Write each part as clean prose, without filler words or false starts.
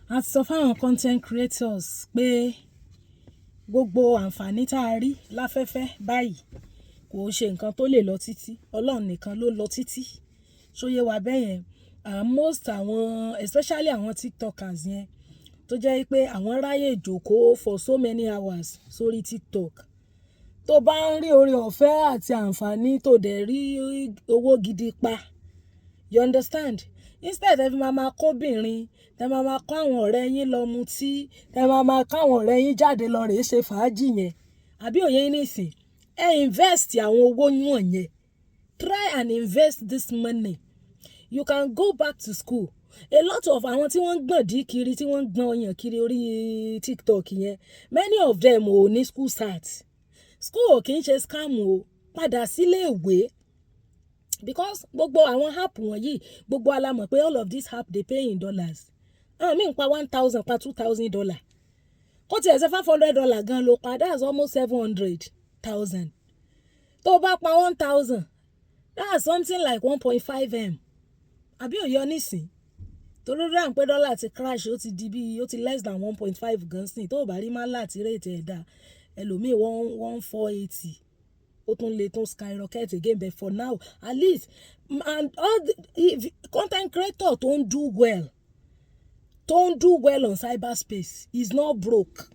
a sọ fáwọn content creators pé gbogbo àǹfààní tá a rí láfẹ́fẹ́ báyìí kò ṣe nǹkan tó lè lọ títí, Ọlọ́run nìkan ló lọ títí, ṣóyé wa bẹ́yẹn. Most àwọn especially àwọn tiktokers yẹn tó jẹ́ pé àwọn ráyè jókòó for so many hours sórí tiktok, tó bá ń rí oore ọ̀fẹ́ àti àǹfààní tó dẹ̀ rí owó gidi pa, you understand, instead ẹ fi máa kóbìnrin, tẹ máa kó àwọn ọ̀rẹ́ yín lọ mutí, tẹ máa kó àwọn ọ̀rẹ́ yín jáde lọ rèé ṣe fàájì yẹn, àbí òye yín nìsín, ẹ invest àwọn owó wọ̀nyẹn, try and invest this money, you can go back to school. A lot of àwọn tí wọ́n ń gbọ̀n dí kiri, tí wọ́n ń gbọ̀n ọyàn kiri orí tiktok yẹn, many of them ò ní school start. School ò kì í ṣe scam o, padà sílé ìwé, because gbogbo àwọn app wọ̀nyí, gbogbo ala mọ̀ pé all of these app dey pay in dollars. Àwọn míì ń pa $1,000 pa $2,000, kó tiẹ̀ ṣe $500 gan ló pa, that's almost $700,000. tó bá pa 1,000, that's something like 1.5M, àbí òye onísìn, torí rán pé dọ́là ti crash, ó ti di bí, ó ti less than 1.5 gan sí, tó bá rí má láti rate ẹ̀dá ẹlòmíì 1,480, ó tún lè tún skyrocket again, but for now at least, and all the content creator tó ń do well on cyberspace is not broke.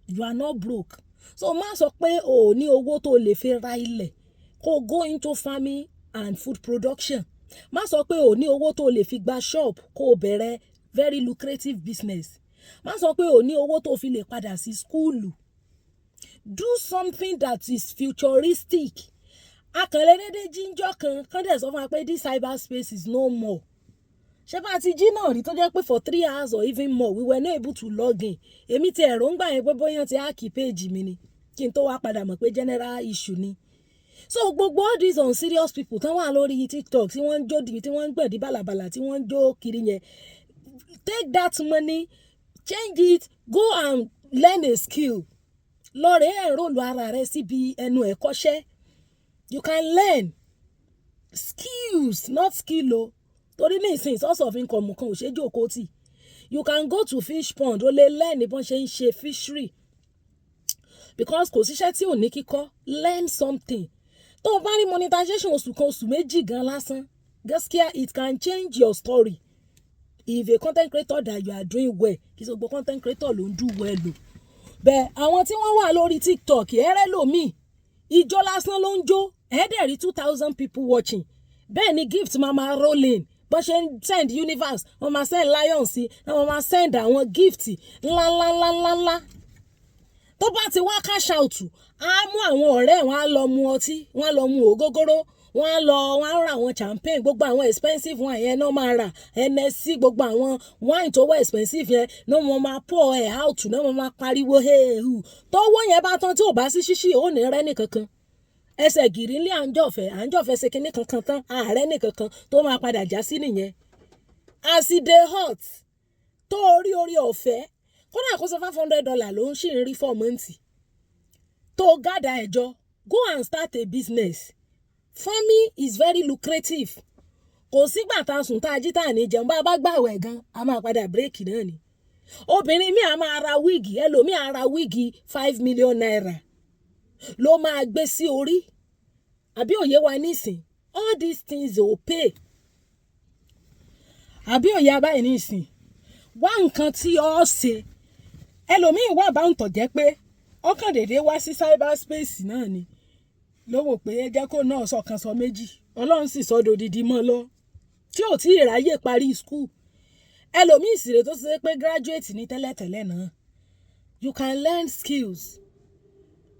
You are not broke. So má sọ pé o ò ní owó tó lè fi ra ilẹ̀ kó go into farming and food production. Má sọ pé o ní owó tó lè fi gba shop kó bẹ̀rẹ̀ very lucrative business. Má sọ pé o ní owó tó fi lè padà sí skúlù. Do something that is futuristic. Akànlélẹ́dẹ́ jíjọ́ kan dẹ̀ sọ fún wa pé this cyberspace is no more. Ṣé bá ti jí náà rí tó jẹ́ pé for 3 hours or even more we were not able to log in. Èmi ti ẹ̀rọ ń gbà yẹn pé bóyá ti hack page mi ni kí n tó wá padà mọ̀ pé general issue ni. So gbogbo all these unserious people tán wà lórí tiktok tí wọ́n ń jó dìbì, tí wọ́n ń gbọ̀dí bàlàbàlà, tí wọ́n ń jó kiri yẹn, take that money, change it, go and learn a skill. Lọ rẹ̀ enroll ara rẹ̀ síbi ẹnu ẹ̀kọ́ṣẹ́. You can learn skills, not skill o. Torí ní ìsìn source of income kan ò ṣe jókòó tì. You can go to fish pond, o lè learn bọ́n ṣe ń ṣe fishery, because kò síṣẹ́ tí ò ní kíkọ́, learn something. Tó o bá rí monetization oṣù kan oṣù méjì gan lásán, gaskiya it can change your story. If a content creator that you are doing well, kì í ṣe gbogbo content creator ló ń do well o. Bẹ́ẹ̀ àwọn tí wọ́n wà lórí tiktok ẹ̀rẹ́ lòmíì, ìjọ lásán ló ń jó, ẹ̀ẹ́dẹ̀ rí 2,000 people watching. Bẹ́ẹ̀ ni gift máa rolling, bó ṣe ń send universe, wọ́n máa send lion sí, wọ́n máa send àwọn gift ńláńláńláńlá. Tó bá ti wá cash out, á mú àwọn ọ̀rẹ́ wọn á lọ mu ọtí, wọ́n á lọ mu ògógóró, wọ́n á ra àwọn champagne, gbogbo àwọn expensive wine yẹn náà máa rà, NSC, gbogbo àwọn wine tó wà expensive yẹn náà wọ́n máa pour ẹ̀ out, náà wọ́n máa pariwo hey. Tó wọ́ yẹn bá tán tí ò bá sí ṣíṣí, ò ní rẹ́ nìkankan. Ẹsẹ̀ gìrì ńlẹ̀ àńjọ̀fẹ́ ṣe kinní kankan tán, ààrẹ nìkankan tó máa padà já sí nìyẹn. As e dey hot, tó orí ọ̀fẹ́, kódà kó sọ $500 ló ń ṣì ń rí for month. Tó gádà ẹjọ́, go and start a business. Farming is very lucrative. Kò sígbà tá a sùn tá a jí tá a ní jẹun, bá gbàwẹ̀ gan, a máa padà break náà ni. Obìnrin mi a máa ra wíìgì, ẹlòmíì a ra wíìgì 5 million naira ló máa gbé sí orí. Àbí òye wa nísìn, all these things will pay. Àbí òye abáyé nísìn, wá nǹkan tí ó ṣe. Ẹlòmíì wà bá ń tọ̀ jẹ́ pé ọkàn dédé wá sí cyberspace náà ni ló wò pé ẹ jẹ́ kó náà sọ̀kan sọ méjì, Ọlọ́run sì sọ́dọ̀ dídí mọ́ lọ tí ò tí ì ráyè parí school. Ẹlòmíì sì rè tó ṣe pé graduate ní tẹ́lẹ̀tẹ́lẹ̀ náà. You can learn skills.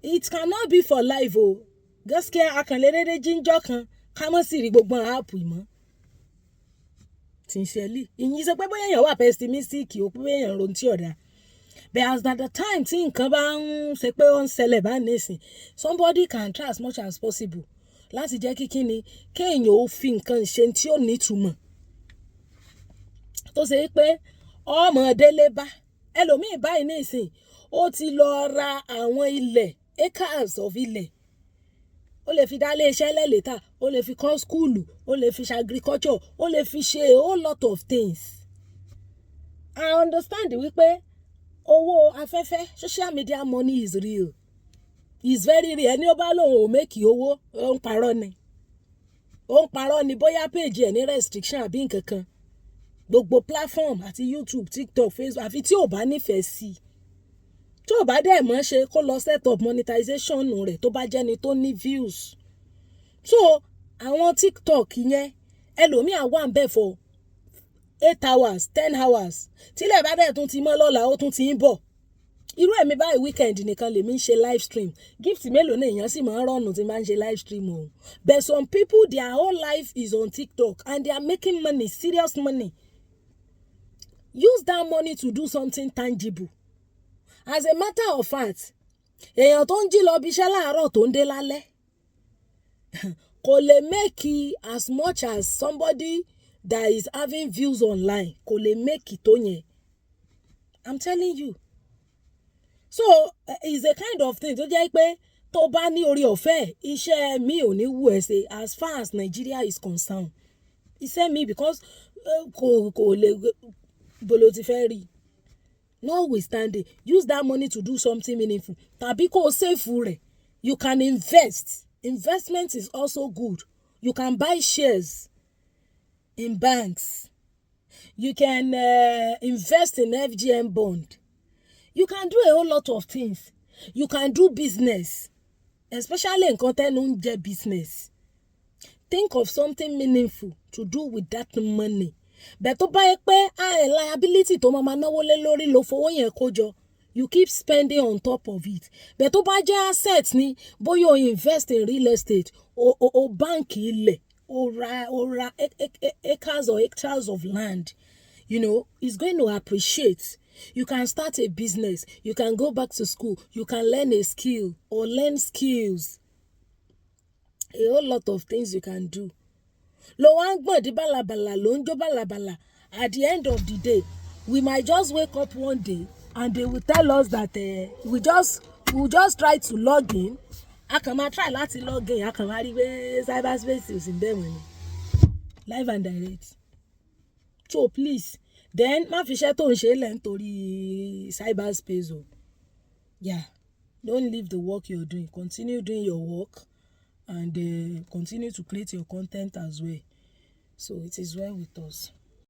It cannot be for life o. Gaskiya akànlélẹ́dẹ́ jíjọ́ kan ká mọ́ sí rí gbogbo ààpù ìmọ̀. Sincerely, ìyìn sọ pé bóyá èèyàn wà pessimistic o, pé èèyàn ro tí ọ̀dà. But as at the time tí nǹkan bá ń ṣe pé ó ń ṣẹlẹ̀ bá nísìn, somebody can try as much as possible láti jẹ́ kí kíni kéèyàn ó fi nǹkan ṣe tí ó nítumọ̀. Tó ṣe pé ọmọ délé bá ẹlòmíì báyìí nísìn, ó ti lọ ra àwọn ilẹ̀, acres of ilẹ̀. Ó lè fi dá ilé iṣẹ́ lẹ́lẹ́ta, ó lè fi kọ́ skúlù, ó lè fi ṣe agriculture, ó lè fi ṣe a whole lot of things. I understand wípé owó afẹ́fẹ́ social media money is real, is very real. Ẹni ó bá lóun ò make owó ó ń parọ́ ni, bóyá page ẹ̀ ní restriction àbí nǹkan kan. Gbogbo platform àti YouTube, TikTok, Facebook àfi tí ò bá nífẹ̀ẹ́ sí i, tí ò bá dẹ̀ mọ̀ ṣe kó lọ set up monetization rẹ̀ tó bá jẹ́ni tó ní views. So àwọn TikTok yẹn ẹlòmíà wà ń bẹ̀ for 8 hours 10 hours tílẹ̀ bá dẹ̀ tún ti mọ́ lọ́la ó tún ti ń bọ̀. Irú ẹ̀mí báyìí weekend nìkan lèmi ń ṣe live stream. Gift mélòó ni èèyàn sì máa ń rọ̀nù tí máa ń ṣe live stream o. But some people their whole life is on TikTok and they are making money, serious money. Use that money to do something tangible. As a matter of fact, èèyàn tó ń jí lọ bí iṣẹ́ láàárọ̀ tó ń dé lálẹ́ kò lè make as much as somebody that is having views online. Kò lè make tó yẹn. I'm telling you. So it's a kind of thing tó jẹ́ pé tó bá ní orí ọ̀fẹ́ iṣẹ́ mi ò ní wù ẹ́ ṣe as far as Nigeria is concerned. Iṣẹ́ mi because kò lè bolo ti fẹ́ rí. Notwithstanding, use that money to do something meaningful. Tàbí kó o save rẹ̀. You can invest. Investment is also good. You can buy shares in banks. You can invest in FGM bond. You can do a whole lot of things. You can do business, especially nǹkan tẹ́nu ń jẹ́ business. Think of something meaningful to do with that money. Bẹ́ẹ̀ tó bá yẹ pé liability tó máa náwó lé lórí ló fowó yẹn kó jọ, you keep spending on top of it. Bẹ́ẹ̀ tó bá jẹ́ asset ni, bóyá o invest in real estate, o báǹkì ilẹ̀, o ra acres or hectares of land, it's going to appreciate. You can start a business. You can go back to school. You can learn a skill or learn skills. A whole lot of things you can do. Lo wá ń gbọ̀n di bálabàlà ló ń jó bálabàlà. At the end of the day, we might just wake up one day and they will tell us that we just try to log in. A kàn máa try láti log in. A kàn máa rí pé cyberspace is in them live and direct. So please, then má fi iṣẹ́ tó ń ṣe lẹ̀ nítorí cyberspace o. Yeah, don't leave the work you're doing. Continue doing your work and continue to create your content as well. So it is well with us.